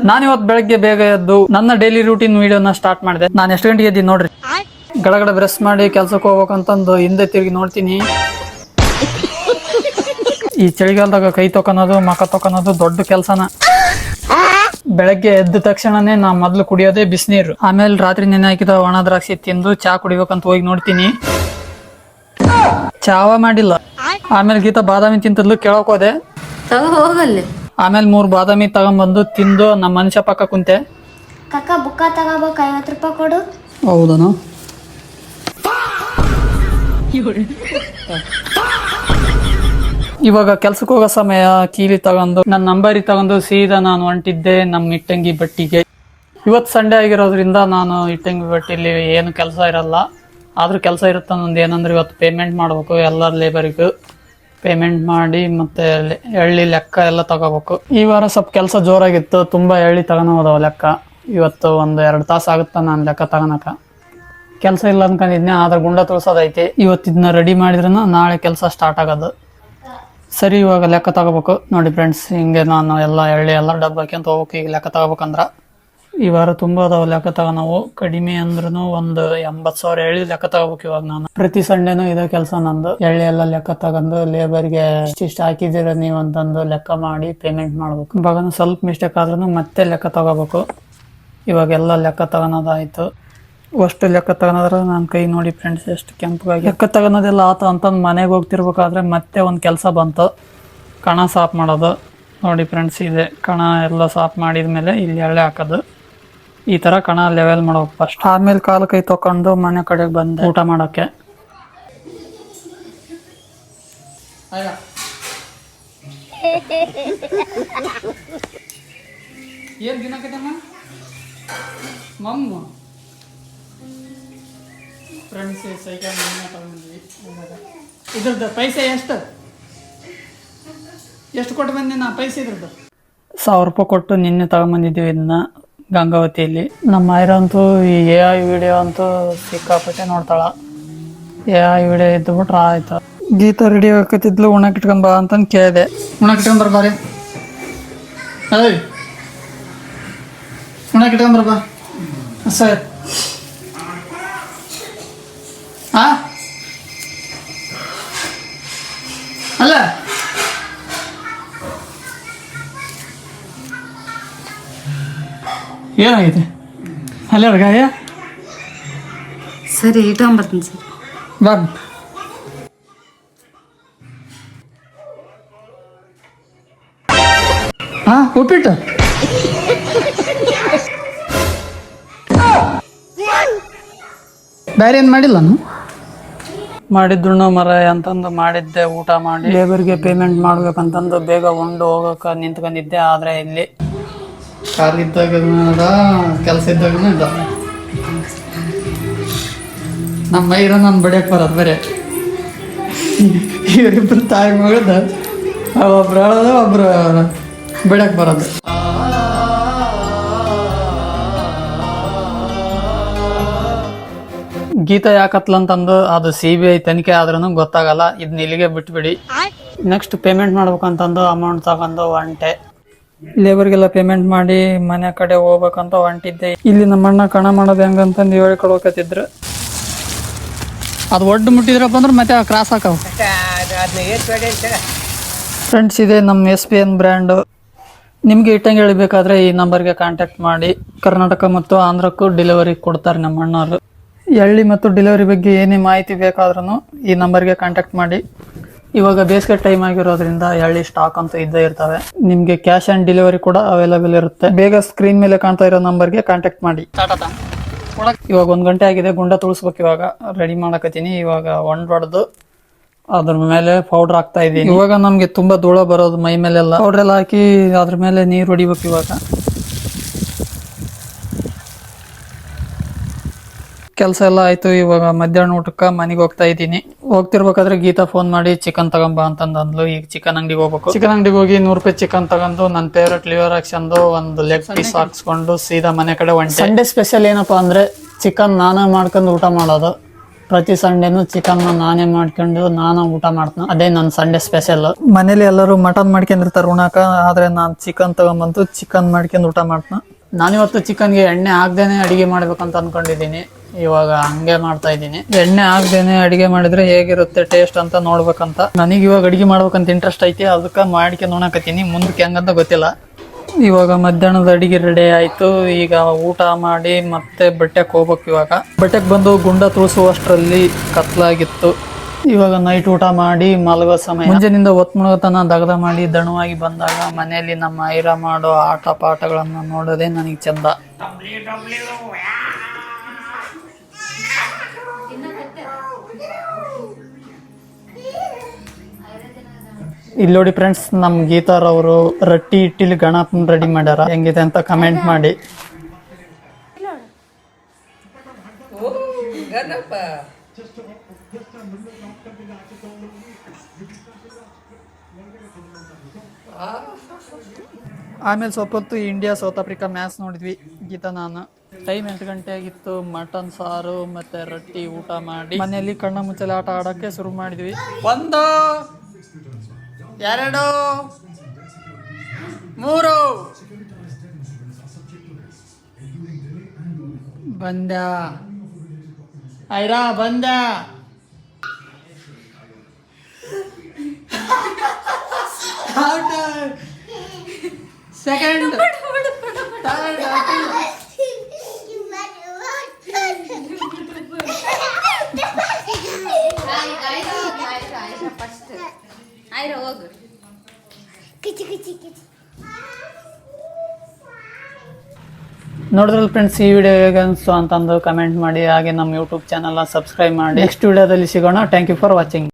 ನಾನು ಇವತ್ತು ಬೆಳಗ್ಗೆ ಬೇಗ ಎದ್ದು ನನ್ನ ಡೈಲಿ ರೂಟೀನ್ ವಿಡಿಯೋನ ಸ್ಟಾರ್ಟ್ ಮಾಡಿದೆ. ನಾನು ಎಷ್ಟು ಗಂಟೆಗೆ ಎದ್ದೀನಿ ನೋಡ್ರಿ. ಗಡಗಡ ಬ್ರಷ್ ಮಾಡಿ ಕೆಲ್ಸಕ್ಕೆ ಹೋಗ್ಬೇಕಂತಂದು ಹಿಂದೆ ತಿರುಗಿ ನೋಡ್ತೀನಿ. ಈ ಚಳಿಗಾಲದಾಗ ಕೈ ತೊಕೊಳೋದು ಮಕ ತೊಕೊಳೋದು ದೊಡ್ಡ ಕೆಲ್ಸನ. ಬೆಳಗ್ಗೆ ಎದ್ದ ತಕ್ಷಣನೇ ನಾ ಮೊದ್ಲು ಕುಡಿಯೋದೇ ಬಿಸಿನೀರು. ಆಮೇಲೆ ರಾತ್ರಿ ನೆನೆ ಹಾಕಿದ ಒಣ ದ್ರಾಕ್ಷಿ ತಿಂದು ಚಾ ಕುಡಿಬೇಕಂತ ಹೋಗಿ ನೋಡ್ತೀನಿ, ಚಾವ ಮಾಡಿಲ್ಲ. ಆಮೇಲೆ ಗೀತಾ ಬಾದಾಮಿ ತಿಂತದ್ಲು ಕೇಳಕ್ ಹೋದೆ. ಹೋಗಲ್ಲಿ ಆಮೇಲೆ 3 ಬಾದಾಮಿ ತಗೊಂಡ್ಬಂದು ತಿಂದು ನಮ್ಮ ಮನುಷ್ಯ ಪಕ್ಕ ಕುಂತೆ. ಕಕ್ಕ ಬುಕ್ಕ ತಗೋಬೇಕು, 50 ರೂಪಾಯಿ ಕೊಡು. ಹೌದನು? ಇವಾಗ ಕೆಲ್ಸಕ್ಕೆ ಹೋಗೋ ಸಮಯ. ಕೀಲಿ ತಗೊಂಡು ನನ್ನ ನಂಬರಿ ತಗೊಂಡು ಸೀದಾ ನಾನು ಹೊಂಟಿದ್ದೆ ನಮ್ಮ ಇಟ್ಟಂಗಿ ಬಟ್ಟಿಗೆ. ಇವತ್ತು ಸಂಡೇ ಆಗಿರೋದ್ರಿಂದ ನಾನು ಇಟ್ಟಂಗಿ ಬಟ್ಟಿಲಿ ಏನು ಕೆಲಸ ಇರಲ್ಲ. ಆದ್ರೂ ಕೆಲಸ ಇರುತ್ತೆ ನಂದು. ಏನಂದ್ರೆ ಇವತ್ತು ಪೇಮೆಂಟ್ ಮಾಡ್ಬೇಕು, ಎಲ್ಲ ಲೇಬರಿಗೂ ಪೇಮೆಂಟ್ ಮಾಡಿ ಮತ್ತೆ ಎಳ್ಳಿ ಲೆಕ್ಕ ಎಲ್ಲ ತಗೋಬೇಕು. ಈ ವಾರ ಸ್ವಲ್ಪ ಕೆಲಸ ಜೋರಾಗಿತ್ತು, ತುಂಬಾ ಎಳ್ಳಿ ತಗೊಂಡೋದವ ಲೆಕ್ಕ. ಇವತ್ತು 1-2 ತಾಸು ಆಗುತ್ತಾ ನಾನು ಲೆಕ್ಕ ತಗೋನಕ. ಕೆಲಸ ಇಲ್ಲ ಅನ್ಕೊಂಡಿದ್ನೆ, ಆದ್ರೆ ಗುಂಡ ತುಳ್ಸೋದೈತಿ. ಇವತ್ತಿದ್ನ ರೆಡಿ ಮಾಡಿದ್ರೂ ನಾಳೆ ಕೆಲಸ ಸ್ಟಾರ್ಟ್ ಆಗೋದು. ಸರಿ, ಇವಾಗ ಲೆಕ್ಕ ತಗೋಬೇಕು. ನೋಡಿ ಫ್ರೆಂಡ್ಸ್, ಹಿಂಗೆ ನಾನು ಎಲ್ಲ ಎಳ್ಳಿ ಎಲ್ಲ ಡಬ್ಬ ಹಾಕ್ಯಂತ ಹೋಗ್ಬೇಕು. ಈಗ ಲೆಕ್ಕ ತಗೋಬೇಕಂದ್ರ ಈ ವಾರ ತುಂಬಾ ಅದಾವ ಲೆಕ್ಕ ತಗೋ. ನಾವು ಕಡಿಮೆ ಅಂದ್ರೂ ಒಂದು 80,000 ಎಳ್ಳಿ ಲೆಕ್ಕ ತಗೋಬೇಕು. ಇವಾಗ ನಾನು ಪ್ರತಿ ಸಂಡೇನು ಇದೇ ಕೆಲಸ ನಂದು. ಎಳ್ಳಿ ಎಲ್ಲ ಲೆಕ್ಕ ತಗೊಂಡು ಲೇಬರ್ಗೆ ಇಷ್ಟಿಷ್ಟು ಹಾಕಿದ್ದೀರ ನೀವು ಅಂತಂದು ಲೆಕ್ಕ ಮಾಡಿ ಪೇಮೆಂಟ್ ಮಾಡ್ಬೇಕು. ಇವಾಗ ಸ್ವಲ್ಪ ಮಿಸ್ಟೇಕ್ ಆದ್ರೂ ಮತ್ತೆ ಲೆಕ್ಕ ತಗೋಬೇಕು. ಇವಾಗೆಲ್ಲ ಲೆಕ್ಕ ತಗೊಳೋದಾಯ್ತು. ಅಷ್ಟು ಲೆಕ್ಕ ತಗೊಳೋದ್ರ ನನ್ನ ಕೈ ನೋಡಿ ಫ್ರೆಂಡ್ಸ್ ಎಷ್ಟು ಕೆಂಪಗಾಗಿ. ಲೆಕ್ಕ ತಗೊಳೋದೆಲ್ಲ ಆತ ಅಂತಂದು ಮನೆಗೆ ಹೋಗ್ತಿರ್ಬೇಕಾದ್ರೆ ಮತ್ತೆ ಒಂದು ಕೆಲಸ ಬಂತು, ಕಣ ಸಾಫ್ ಮಾಡೋದು. ನೋಡಿ ಫ್ರೆಂಡ್ಸ್, ಇದೆ ಕಣ ಎಲ್ಲ ಸಾಫ್ ಮಾಡಿದ್ಮೇಲೆ ಇಲ್ಲಿ ಎಳ್ಳೆ ಹಾಕೋದು. ಈ ತರ ಕಣ ಲೆವೆಲ್ ಮಾಡ್ಬೇಕು ಫಸ್ಟ್. ಆಮೇಲೆ ಕಾಲು ಕೈ ತಕೊಂಡು ಮನೆ ಕಡೆಗೆ ಬಂದೆ ಊಟ ಮಾಡೋಕ್ಕೆ. ಏನ್ ದಿನಕ್ಕಮ್ಮ ಮಮ್ಮ ಫ್ರೆಂಡ್ಸ್ ಸೈಕಲ್ ತಗೊಂಡ್ವಿ. ಇದ್ರದ್ದು ಪೈಸೆ ಎಷ್ಟು ಕೊಟ್ಟು ಬಂದೆ ನಾ ಪೈಸೆ? ಇದ್ರದ್ದು 1000 ರೂಪಾಯಿ ಕೊಟ್ಟು ನಿನ್ನೆ ತಗೊಂಬಂದಿದ್ದೀವಿ ಇದನ್ನ ಗಂಗಾವತಿಯಲ್ಲಿ. ನಮ್ಮ ಆಯ್ರ ಅಂತೂ ಈ AI ವಿಡಿಯೋ ಅಂತೂ ಸಿಕ್ಕಾಪಟ್ಟೆ ನೋಡ್ತಾಳ. AI ವಿಡಿಯೋ ಇದ್ದುಬಿಟ್ರೆ ಆಯ್ತು. ಗೀತಾ ರೆಡಿ ಹಾಕತ್ತಿದ್ಲು, ಉಣಕ್ ಇಟ್ಕೊಂಡ್ ಬಾ ಅಂತಂದು ಕೇಳಿದೆ. ಉಣಕ್ ಇಟ್ಕೊಂಡ್ ಬರ್ಬಾರಿ, ಅದೇ ಉಣಕ್ ಇಟ್ಕೊಂಡ್ ಬರ್ಬಾ ಸರ್. ಅಲ್ಲ ಏನಾಗಿದೆ ಅಲ್ಲ ಗಾಯ? ಸರಿ, ಇಟ್ಕೊಂಬರ್ತೀನಿ ಸರ್. ಬಾ. ಉಪ್ಪಿಟ್ಟು ಬೇರೆ ಏನು ಮಾಡಿಲ್ಲ ನಾನು? ಮಾಡಿದ್ದುಣ್ಣು ಮರ ಅಂತಂದು ಮಾಡಿದ್ದೆ. ಊಟ ಮಾಡಿ ಲೇಬರ್ಗೆ ಪೇಮೆಂಟ್ ಮಾಡ್ಬೇಕಂತಂದು ಬೇಗ ಉಂಡು ಹೋಗಕ್ಕೆ ನಿಂತ್ಕೊಂಡಿದ್ದೆ. ಆದರೆ ಇಲ್ಲಿ ಕಾರ್ ಇದ್ದಾಗ ಕೆಲಸ ಇದ್ದಾಗ ನಮ್ಮ ಮೈರ ನಾನು ಬಡಿಯಕ್ಕೆ ಬರೋದು ಬೇರೆ. ಇವರಿಬ್ರು ತಾಯಿ ಮಗದ ಒಬ್ರು ಹೇಳೋದು, ಒಬ್ರು ಬಿಡಕ್ಕೆ ಬರೋದು. ಗೀತಾ ಯಾಕತ್ಲಂತಂದು ಅದು CBI ತನಿಖೆ ಆದ್ರೂ ಗೊತ್ತಾಗಲ್ಲ. ಇದನ್ನ ಇಲ್ಲಿಗೆ ಬಿಟ್ಬಿಡಿ. ನೆಕ್ಸ್ಟ್ ಪೇಮೆಂಟ್ ಮಾಡ್ಬೇಕಂತಂದು ಅಮೌಂಟ್ ತಗೊಂಡು ಹೊಂಟೆ. ಲೇಬರ್ಗೆಲ್ಲ ಪೇಮೆಂಟ್ ಮಾಡಿ ಮನೆ ಕಡೆ ಹೋಗ್ಬೇಕಂತ ಹೊಂಟಿದ್ದೆ. ಇಲ್ಲಿ ನಮ್ಮಣ್ಣ ಕಣ ಮಾಡೋದು ಹೆಂಗಂತಂದು ಹೇಳ್ಕೊಡ್ಬೇಕತ್ತಿದ್ರು. ಅದು ಒಡ್ಡು ಮುಟ್ಟಿದ್ರಪ್ಪ ಅಂದ್ರೆ ಮತ್ತೆ ಕ್ರಾಸ್ ಹಾಕವು. ಫ್ರೆಂಡ್ಸ್, ಇದೆ ನಮ್ಮ SPN ಬ್ರ್ಯಾಂಡು. ನಿಮಗೆ ಇಟ್ಟಂಗೆ ಹೇಳಬೇಕಾದ್ರೆ ಈ ನಂಬರ್ಗೆ ಕಾಂಟ್ಯಾಕ್ಟ್ ಮಾಡಿ. ಕರ್ನಾಟಕ ಮತ್ತು ಆಂಧ್ರಕ್ಕೂ ಡೆಲಿವರಿ ಕೊಡ್ತಾರೆ ನಮ್ಮ ಅಣ್ಣವರು. ಎಳ್ಳಿ ಮತ್ತು ಡೆಲಿವರಿ ಬಗ್ಗೆ ಏನೇ ಮಾಹಿತಿ ಬೇಕಾದ್ರೂ ಈ ನಂಬರ್ಗೆ ಕಾಂಟ್ಯಾಕ್ಟ್ ಮಾಡಿ. ಇವಾಗ ಬೇಸಿಗೆ ಟೈಮ್ ಆಗಿರೋದ್ರಿಂದ ಎಳ್ಳಿ ಸ್ಟಾಕ್ ಅಂತೂ ಇದ್ದೇ ಇರ್ತವೆ. ನಿಮಗೆ ಕ್ಯಾಶ್ ಆನ್ ಡೆಲಿವರಿ ಕೂಡ ಅವೈಲೇಬಲ್ ಇರುತ್ತೆ. ಬೇಗ ಸ್ಕ್ರೀನ್ ಮೇಲೆ ಕಾಣ್ತಾ ಇರೋ ನಂಬರ್ಗೆ ಕಾಂಟ್ಯಾಕ್ಟ್ ಮಾಡಿ. ಇವಾಗ 1 ಗಂಟೆ ಆಗಿದೆ, ಗುಂಡ ತುಳಿಸ್ಬೇಕು. ಇವಾಗ ರೆಡಿ ಮಾಡಕತ್ತೀನಿ. ಇವಾಗ ಹೊಡೆದು ಅದ್ರ ಮೇಲೆ ಪೌಡರ್ ಹಾಕ್ತಾ ಇದ್ದೀನಿ. ಇವಾಗ ನಮ್ಗೆ ತುಂಬಾ ಧೂಳ ಬರೋದು ಮೈ ಮೇಲೆಲ್ಲ. ಪೌಡರ್ ಎಲ್ಲ ಹಾಕಿ ಅದ್ರ ಮೇಲೆ ನೀರು ಹೊಡಿಬೇಕು. ಇವಾಗ ಕೆಲಸ ಎಲ್ಲ ಆಯ್ತು. ಇವಾಗ ಮಧ್ಯಾಹ್ನ ಊಟಕ್ಕೆ ಮನೆಗೆ ಹೋಗ್ತಾ ಇದ್ದೀನಿ. ಹೋಗ್ತಿರ್ಬೇಕಾದ್ರೆ ಗೀತಾ ಫೋನ್ ಮಾಡಿ ಚಿಕನ್ ತಗೊಂಬಾ ಅಂತಂದ್ಲು. ಈಗ ಚಿಕನ್ ಅಂಗಡಿಗೆ ಹೋಗ್ಬೇಕು. ಚಿಕನ್ ಅಂಗಡಿಗೆ ಹೋಗಿ 100 ರೂಪಾಯಿ ಚಿಕನ್ ತಗೊಂಡು ನನ್ನ ಫೇವ್ರೆಟ್ ಲಿವರ್ ಹಾಕ್ಸಂದು ಒಂದು ಲೆಗ್ ಪೀಸ್ ಹಾಕ್ಸ್ಕೊಂಡು ಸೀದಾ ಮನೆ ಕಡೆ ಹೊಂಟೆ. ಸಂಡೇ ಸ್ಪೆಷಲ್ ಏನಪ್ಪಾ ಅಂದ್ರೆ ಚಿಕನ್ ನಾನೇ ಮಾಡ್ಕೊಂಡು ಊಟ ಮಾಡೋದು. ಪ್ರತಿ ಸಂಡೇನು ಚಿಕನ್ ನಾನೇ ಮಾಡ್ಕೊಂಡು ನಾನು ಊಟ ಮಾಡ್ತೀನಿ. ಅದೇ ನನ್ನ ಸಂಡೇ ಸ್ಪೆಷಲ್. ಮನೇಲಿ ಎಲ್ಲರೂ ಮಟನ್ ಮಾಡ್ಕೊಂಡಿರ್ತಾರೆ ಉಣಾಕ, ಆದ್ರೆ ನಾನು ಚಿಕನ್ ತಗೊಂಬಂದು ಚಿಕನ್ ಮಾಡ್ಕೊಂಡು ಊಟ ಮಾಡ್ತೀನಿ. ನಾನಿವತ್ತು ಚಿಕನ್ಗೆ ಎಣ್ಣೆ ಹಾಕ್ದೇನೆ ಅಡಿಗೆ ಮಾಡ್ಬೇಕಂತ ಅನ್ಕೊಂಡಿದ್ದೀನಿ. ಇವಾಗ ಹಂಗೆ ಮಾಡ್ತಾ ಇದ್ದೀನಿ. ಎಣ್ಣೆ ಹಾಕ್ದೇನೆ ಅಡಿಗೆ ಮಾಡಿದ್ರೆ ಹೇಗಿರುತ್ತೆ ಟೇಸ್ಟ್ ಅಂತ ನೋಡ್ಬೇಕಂತ. ನನಗೆ ಇವಾಗ ಅಡಿಗೆ ಮಾಡ್ಬೇಕಂತ ಇಂಟ್ರೆಸ್ಟ್ ಐತಿ, ಅದಕ್ಕೆ ಮಾಡ್ಕೊಂಡು ಉಣಕತ್ತೀನಿ. ಮುಂದಕ್ಕೆ ಹೆಂಗಂತ ಗೊತ್ತಿಲ್ಲ. ಇವಾಗ ಮಧ್ಯಾಹ್ನದ ಅಡಿಗೆ ರೆಡಿ ಆಯ್ತು. ಈಗ ಊಟ ಮಾಡಿ ಮತ್ತೆ ಬಟ್ಟೆಗೆ ಹೋಗ್ಬೇಕು. ಇವಾಗ ಬಟ್ಟೆಗೆ ಬಂದು ಗುಂಡ ತುಳಿಸುವಷ್ಟರಲ್ಲಿ ಕತ್ಲಾಗಿತ್ತು. ಇವಾಗ ನೈಟ್ ಊಟ ಮಾಡಿ ಮಲಗೋ ಸಮಯ. ಮುಂಜಾನಿಂದ ಹೊತ್ಮುಳಗತನ ದಗದ ಮಾಡಿ ದಣವಾಗಿ ಬಂದಾಗ ಮನೆಯಲ್ಲಿ ನಮ್ಮ ಐರ ಮಾಡೋ ಆಟ ಪಾಠಗಳನ್ನು ನೋಡೋದೇ ನನಗೆ ಚಂದ. ಇಲ್ಲಿ ನೋಡಿ ಫ್ರೆಂಡ್ಸ್, ನಮ್ ಗೀತಾರವರು ರೊಟ್ಟಿ ಇಟ್ಟಿಲಿ ಗಣಪನ್ ರೆಡಿ ಮಾಡ್ಯಾರ. ಹೆಂಗಿದೆ ಅಂತ ಕಮೆಂಟ್ ಮಾಡಿ. ಆಮೇಲೆ ಸ್ವಲ್ಪ ಹೊತ್ತು ಇಂಡಿಯಾ ಸೌತ್ ಆಫ್ರಿಕಾ ಮ್ಯಾಚ್ ನೋಡಿದ್ವಿ ಗೀತಾ ನಾನು. ಟೈಮ್ 8 ಗಂಟೆ ಆಗಿತ್ತು. ಮಟನ್ ಸಾರು ಮತ್ತೆ ರೊಟ್ಟಿ ಊಟ ಮಾಡಿ ಮನೆಯಲ್ಲಿ ಕಣ್ಣ ಮುಚ್ಚಲೆ ಆಟ ಆಡೋಕ್ಕೆ ಶುರು ಮಾಡಿದ್ವಿ. 1 2 3 ಬಂದ ಐರಾ ಬಂದ. ಸೆಕೆಂಡ್ ನೋಡಿದ್ರಲ್ಲ ಫ್ರೆಂಡ್ಸ್, ಈ ವಿಡಿಯೋ ಹೇಗೆ ಅನಿಸ್ತು ಅಂತಂದು ಕಮೆಂಟ್ ಮಾಡಿ. ಹಾಗೆ ನಮ್ಮ ಯೂಟ್ಯೂಬ್ ಚಾನಲ್ನ ಸಬ್ಸ್ಕ್ರೈಬ್ ಮಾಡಿ. ನೆಕ್ಸ್ಟ್ ವಿಡಿಯೋದಲ್ಲಿ ಸಿಗೋಣ. Thank you for watching.